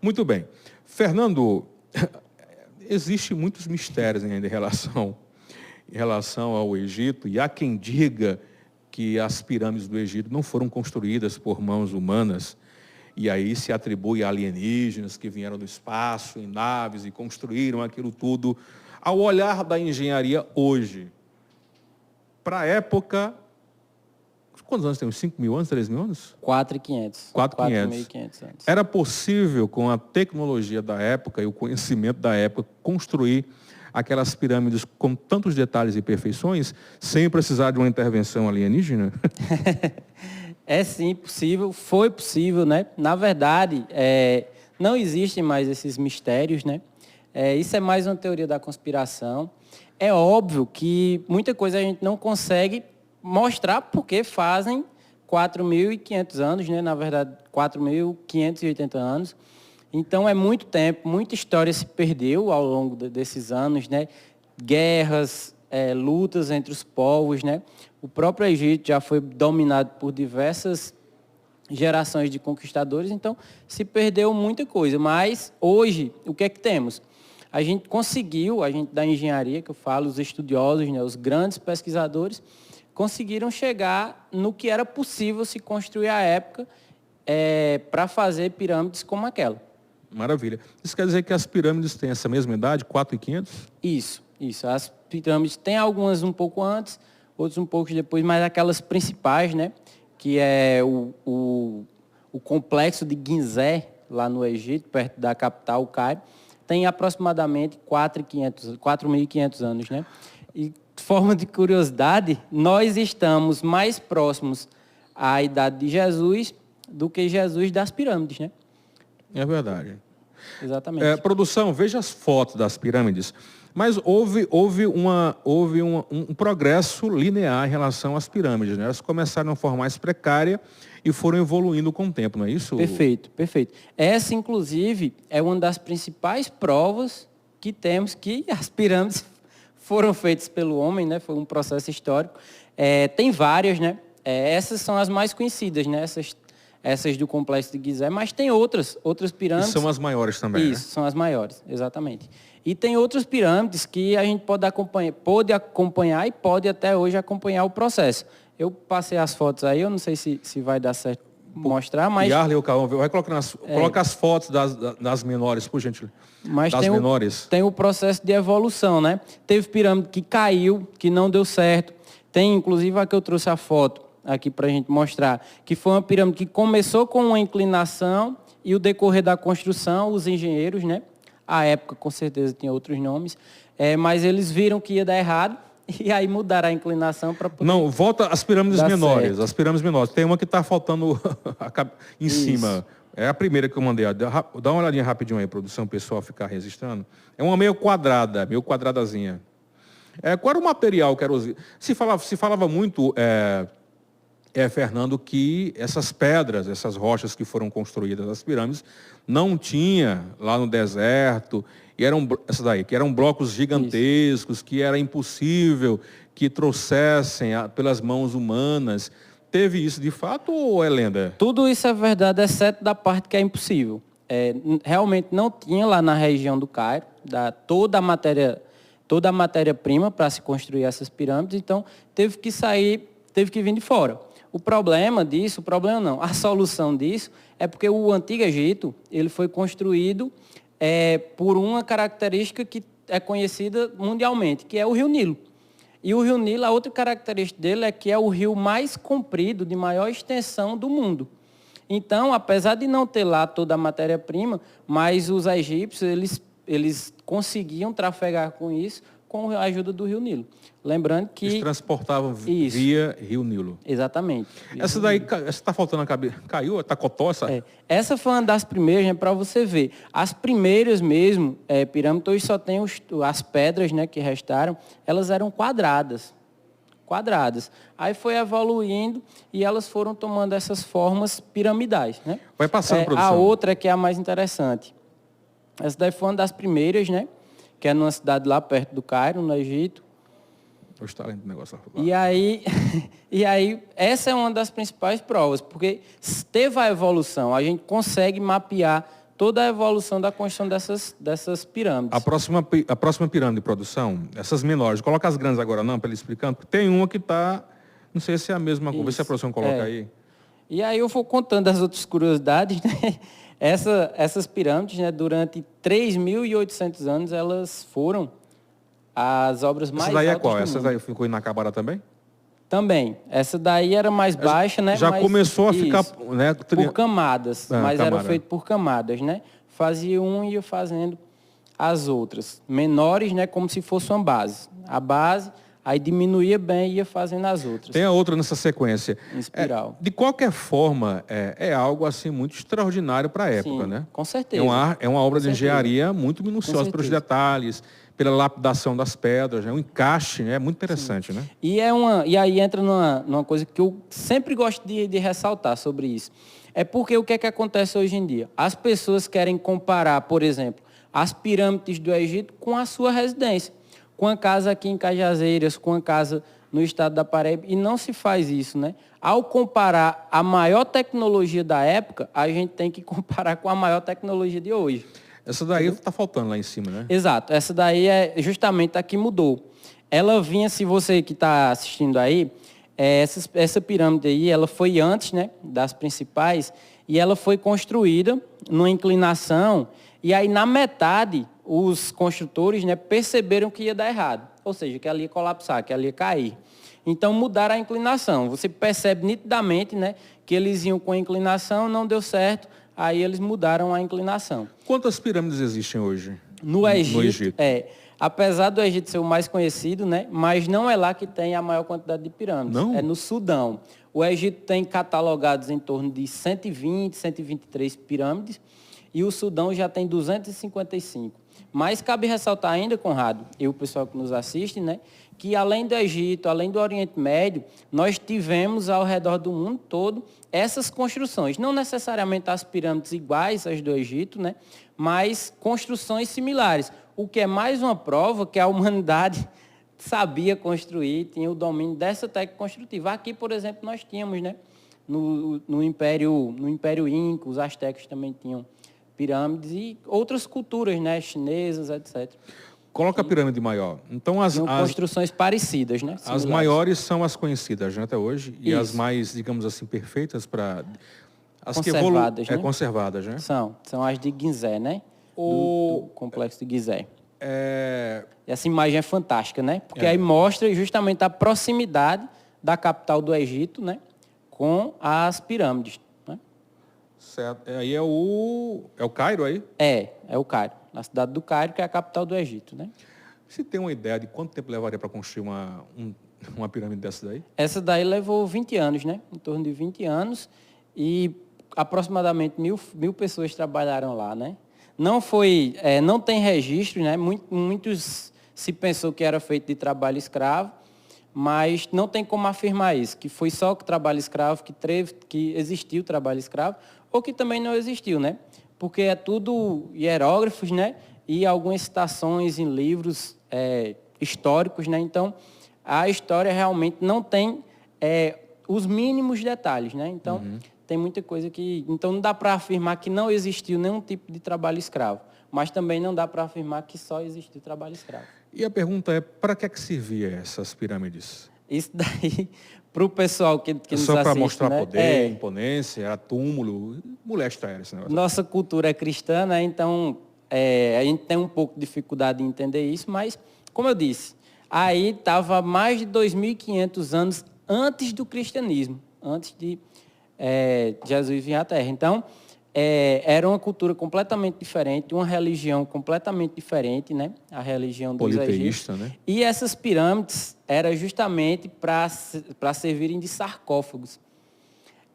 Muito bem. Fernando, existem muitos mistérios ainda em relação ao Egito, e há quem diga que as pirâmides do Egito não foram construídas por mãos humanas, e aí se atribui a alienígenas que vieram do espaço em naves e construíram aquilo tudo. Ao olhar da engenharia hoje, para a época, quantos anos tem? Uns 5 mil anos, 3 mil anos? 4.500. 4.500 anos. Era possível, com a tecnologia da época e o conhecimento da época, construir aquelas pirâmides com tantos detalhes e perfeições, sem precisar de uma intervenção alienígena? É sim possível, foi possível, né? Na verdade, não existem mais esses mistérios, né? Isso é mais uma teoria da conspiração. É óbvio que muita coisa a gente não consegue mostrar porque fazem 4.500 anos, né? Na verdade, 4.580 anos. Então, é muito tempo, muita história se perdeu ao longo desses anos, né? Guerras, lutas entre os povos, né? O próprio Egito já foi dominado por diversas gerações de conquistadores, então se perdeu muita coisa. Mas hoje, o que é que temos? A gente conseguiu, a gente da engenharia, que eu falo, os estudiosos, né, os grandes pesquisadores, conseguiram chegar no que era possível se construir à época para fazer pirâmides como aquela. Maravilha. Isso quer dizer que as pirâmides têm essa mesma idade, 4.500? Isso. As pirâmides têm algumas um pouco antes, outras um pouco depois, mas aquelas principais, né, que é o complexo de Gizé, lá no Egito, perto da capital, o Cairo, tem aproximadamente 4.500 anos, né? E, de forma de curiosidade, nós estamos mais próximos à idade de Jesus do que Jesus das pirâmides, né? É verdade. Exatamente. Produção, veja as fotos das pirâmides. Mas houve um progresso linear em relação às pirâmides, né? Elas começaram de uma forma mais precária e foram evoluindo com o tempo, não é isso? Perfeito. Essa, inclusive, é uma das principais provas que temos que as pirâmides foram feitas pelo homem, né? Foi um processo histórico. Tem várias, né? Essas são as mais conhecidas, né? Essas do complexo de Gizé, mas tem outras pirâmides. E são as maiores também, Isso, né? São as maiores, exatamente. E tem outras pirâmides que a gente pode acompanhar e pode até hoje acompanhar o processo. Eu passei as fotos aí, eu não sei se vai dar certo mostrar, mas... E Arley, vai colocar as fotos das menores, por gentileza. Mas das menores. Tem o processo de evolução, né? Teve pirâmide que caiu, que não deu certo. Tem, inclusive, aqui eu trouxe a foto aqui para a gente mostrar, que foi uma pirâmide que começou com uma inclinação e o decorrer da construção, os engenheiros, né? À época, com certeza, tinha outros nomes, mas eles viram que ia dar errado e aí mudaram a inclinação para poder... Não, volta às pirâmides menores. Certo. As pirâmides menores. Tem uma que está faltando em cima. É a primeira que eu mandei. Dá uma olhadinha rapidinho aí, produção, o pessoal ficar registrando. É uma meio quadradazinha. Qual era o material que era usado? Se falava muito... Fernando, que essas pedras, essas rochas que foram construídas, as pirâmides, não tinha lá no deserto, e que eram blocos gigantescos, que era impossível que trouxessem pelas mãos humanas. Teve isso de fato ou é lenda? Tudo isso é verdade, exceto da parte que é impossível. Realmente não tinha lá na região do Cairo toda a matéria-prima para se construir essas pirâmides, então teve que vir de fora. A solução disso é porque o Antigo Egito ele foi construído por uma característica que é conhecida mundialmente, que é o Rio Nilo. E o Rio Nilo, a outra característica dele é que é o rio mais comprido, de maior extensão do mundo. Então, apesar de não ter lá toda a matéria-prima, mas os egípcios eles conseguiam trafegar com isso com a ajuda do Rio Nilo. Lembrando que... Eles transportavam via Rio Nilo. Exatamente. Essa daí, está faltando a cabeça. Caiu? Está cotó? Essa foi uma das primeiras, né, para você ver. As primeiras mesmo, pirâmides, hoje só tem as pedras, né, que restaram, elas eram quadradas. Aí foi evoluindo e elas foram tomando essas formas piramidais, né? Vai passando, produção. A outra que é a mais interessante. Essa daí foi uma das primeiras, né? Que é numa cidade lá perto do Cairo, no Egito. Está lendo o negócio lá. E aí, essa é uma das principais provas, porque teve a evolução, a gente consegue mapear toda a evolução da construção dessas pirâmides. A próxima pirâmide de produção, essas menores, coloca as grandes agora não, para ele explicando, porque tem uma que está, não sei se é a mesma coisa, se a produção coloca aí. E aí eu vou contando as outras curiosidades, né? Essas pirâmides, né, durante 3.800 anos, elas foram as obras mais altas do mundo. Essa daí é qual? Essa daí ficou inacabada também? Também. Essa daí era mais baixa, né? Já começou a ficar... Né, por camadas, mas era feito por camadas, né? Fazia um e ia fazendo as outras. Menores, né? Como se fosse uma base. A base, aí diminuía bem e ia fazendo as outras. Tem a outra nessa sequência. Em espiral. De qualquer forma, é algo assim muito extraordinário para a época, sim, né? Com certeza. É uma obra de engenharia muito minuciosa pelos detalhes, pela lapidação das pedras, né? O encaixe, né? É muito interessante, né? E aí entra numa coisa que eu sempre gosto de ressaltar sobre isso. É porque o que é que acontece hoje em dia? As pessoas querem comparar, por exemplo, as pirâmides do Egito com a sua residência, com a casa aqui em Cajazeiras, com a casa no estado da Paraíba, e não se faz isso, né? Ao comparar a maior tecnologia da época, a gente tem que comparar com a maior tecnologia de hoje. Essa daí está faltando lá em cima, né? Exato. Essa daí é justamente a que mudou. Ela vinha, se você que está assistindo aí, essa pirâmide aí, ela foi antes, né, das principais, e ela foi construída numa inclinação, e aí na metade os construtores, né, perceberam que ia dar errado. Ou seja, que ela ia colapsar, que ela ia cair. Então mudaram a inclinação. Você percebe nitidamente, né, que eles iam com a inclinação, não deu certo. Aí eles mudaram a inclinação. Quantas pirâmides existem hoje? No Egito. Apesar do Egito ser o mais conhecido, né? Mas não é lá que tem a maior quantidade de pirâmides. Não? É no Sudão. O Egito tem catalogados em torno de 120, 123 pirâmides e o Sudão já tem 255. Mas cabe ressaltar ainda, Conrado, e o pessoal que nos assiste, né? Que além do Egito, além do Oriente Médio, nós tivemos ao redor do mundo todo essas construções. Não necessariamente as pirâmides iguais às do Egito, né? Mas construções similares. O que é mais uma prova que a humanidade sabia construir, tinha o domínio dessa técnica construtiva. Aqui, por exemplo, nós tínhamos, né? No Império Inca, os astecas também tinham pirâmides e outras culturas, né? Chinesas, etc. Coloca a pirâmide maior. Então, as construções parecidas, né? As maiores são as conhecidas, né, até hoje. Isso. E as mais, digamos assim, perfeitas para... As conservadas, que né? Conservadas, né? São as de Gizé, né? Do complexo de Gizé. Essa imagem é fantástica, né? Porque aí mostra justamente a proximidade da capital do Egito, né? Com as pirâmides. Né? Certo. Aí é o Cairo aí? É o Cairo. Na cidade do Cairo, que é a capital do Egito, né? Você tem uma ideia de quanto tempo levaria para construir uma pirâmide dessa daí? Essa daí levou 20 anos, né? Em torno de 20 anos. E aproximadamente mil pessoas trabalharam lá, né? Não tem registro, né? Muitos se pensou que era feito de trabalho escravo, mas não tem como afirmar isso, que foi só o trabalho escravo, que existiu trabalho escravo, ou que também não existiu, né? Porque é tudo hierógrafos, né? E algumas citações em livros históricos, né? Então, a história realmente não tem os mínimos detalhes, né? Então, tem muita coisa que... Então, não dá para afirmar que não existiu nenhum tipo de trabalho escravo, mas também não dá para afirmar que só existiu trabalho escravo. E a pergunta é, para que servia essas pirâmides? Isso daí, para o pessoal que nos assiste, só para mostrar poder, imponência, túmulo, molesta era esse negócio. Nossa cultura é cristã, né? Então, a gente tem um pouco de dificuldade em entender isso, mas, como eu disse, aí estava mais de 2.500 anos antes do cristianismo, antes de Jesus vir à Terra. Então, era uma cultura completamente diferente, uma religião completamente diferente, né? A religião dos politeísta, né? E essas pirâmides eram justamente para servirem de sarcófagos.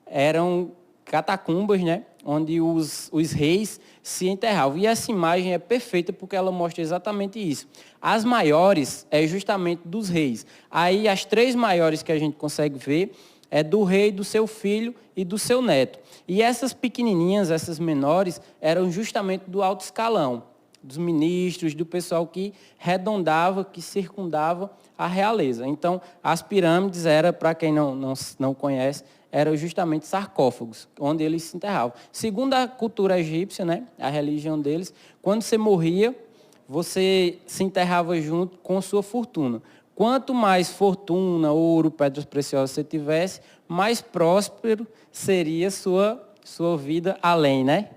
Eram catacumbas, né? Onde os reis se enterravam. E essa imagem é perfeita porque ela mostra exatamente isso. As maiores é justamente dos reis. Aí as 3 maiores que a gente consegue ver é do rei, do seu filho e do seu neto. E essas pequenininhas, essas menores, eram justamente do alto escalão, dos ministros, do pessoal que redondava, que circundava a realeza. Então, as pirâmides para quem não conhece, eram justamente sarcófagos, onde eles se enterravam. Segundo a cultura egípcia, né, a religião deles, quando você morria, você se enterrava junto com sua fortuna. Quanto mais fortuna, ouro, pedras preciosas você tivesse, mais próspero seria sua vida além, né?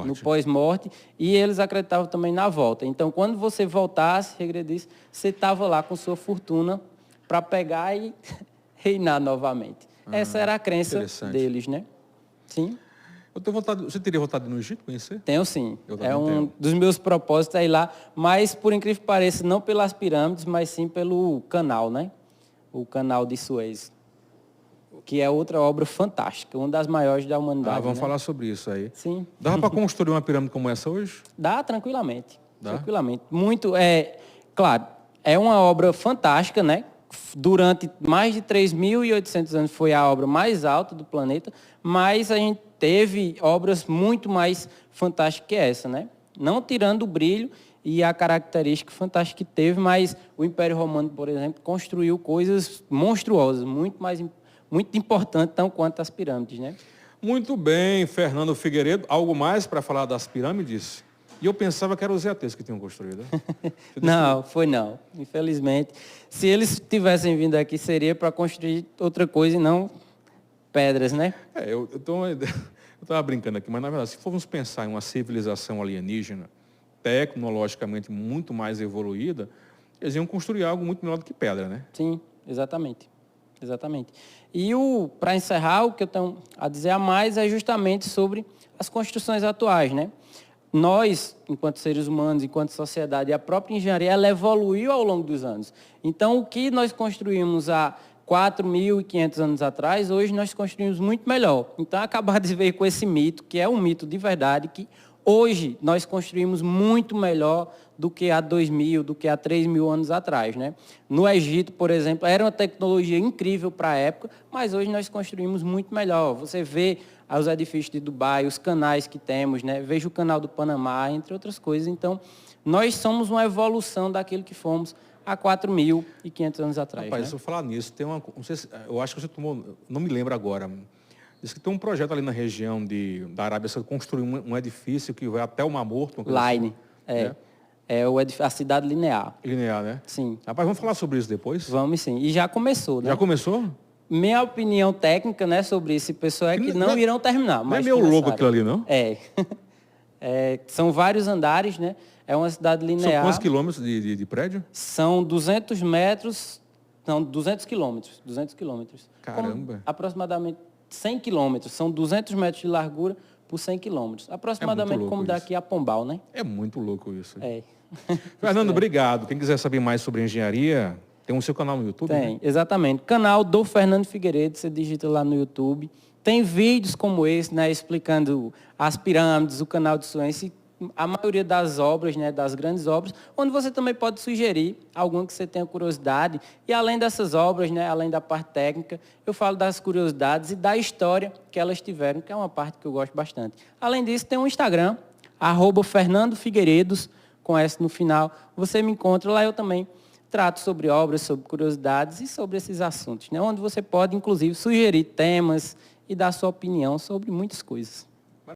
No pós-morte. E eles acreditavam também na volta. Então, quando você voltasse, regredisse, você estava lá com sua fortuna para pegar e reinar novamente. Essa era a crença deles, né? Sim. Eu tenho vontade, você teria vontade de ir no Egito conhecer? Tenho sim. É um dos meus propósitos é ir lá, mas por incrível que pareça, não pelas pirâmides, mas sim pelo canal, né? O canal de Suez, que é outra obra fantástica, uma das maiores da humanidade. Vamos né? falar sobre isso aí. Sim. Dá para construir uma pirâmide como essa hoje? Dá, tranquilamente. Dá? Tranquilamente. Muito, claro, é uma obra fantástica, né? Durante mais de 3.800 anos foi a obra mais alta do planeta, mas a gente teve obras muito mais fantásticas que essa, né? Não tirando o brilho e a característica fantástica que teve, mas o Império Romano, por exemplo, construiu coisas monstruosas, muito importantes, tão quanto as pirâmides, né? Muito bem, Fernando Figueiredo. Algo mais para falar das pirâmides? E eu pensava que era os ETs que tinham construído. Não, foi não. Infelizmente. Se eles tivessem vindo aqui, seria para construir outra coisa e não pedras, né? Eu estava brincando aqui, mas na verdade, se formos pensar em uma civilização alienígena, tecnologicamente muito mais evoluída, eles iam construir algo muito melhor do que pedra, né? Sim, exatamente. Exatamente. E para encerrar, o que eu tenho a dizer a mais é justamente sobre as construções atuais, né? Nós, enquanto seres humanos, enquanto sociedade, a própria engenharia, ela evoluiu ao longo dos anos. Então, o que nós construímos há 4.500 anos atrás, hoje nós construímos muito melhor. Então, acabar de ver com esse mito, que é um mito de verdade, que hoje nós construímos muito melhor do que há 2.000, do que há 3.000 anos atrás, né? No Egito, por exemplo, era uma tecnologia incrível para a época, mas hoje nós construímos muito melhor. Você vê os edifícios de Dubai, os canais que temos, né? Veja o canal do Panamá, entre outras coisas. Então, nós somos uma evolução daquilo que fomos há 4.500 anos atrás. Rapaz, né? se eu falar nisso, tem uma. Não sei se, eu acho que você tomou. Não me lembro agora. Diz que tem um projeto ali na região da Arábia Saudita, construir um edifício que vai até o Mar Morto. Line. A cidade linear. Linear, né? Sim. Rapaz, vamos falar sobre isso depois? Vamos sim. E já começou, né? Já começou? Minha opinião técnica, né, sobre esse pessoal é que não irão terminar. Não é meio louco aquilo ali, não? São vários andares, né? É uma cidade linear. São quantos quilômetros de prédio? São 200 metros, não, 200 quilômetros. 200 quilômetros. Caramba. Aproximadamente 100 quilômetros. São 200 metros de largura por 100 quilômetros. Aproximadamente como daqui a Pombal, né? É muito louco isso. Fernando, obrigado. Quem quiser saber mais sobre engenharia, tem o seu canal no YouTube? Tem, né? Exatamente. Canal do Fernando Figueiredo, você digita lá no YouTube. Tem vídeos como esse, né, explicando as pirâmides, o canal de Suez, a maioria das obras, né, das grandes obras, onde você também pode sugerir alguma que você tenha curiosidade. E além dessas obras, né, além da parte técnica, eu falo das curiosidades e da história que elas tiveram, que é uma parte que eu gosto bastante. Além disso, tem um Instagram, @Fernando Figueiredos, com S no final. Você me encontra lá, eu também trato sobre obras, sobre curiosidades e sobre esses assuntos, né? Onde você pode, inclusive, sugerir temas e dar sua opinião sobre muitas coisas.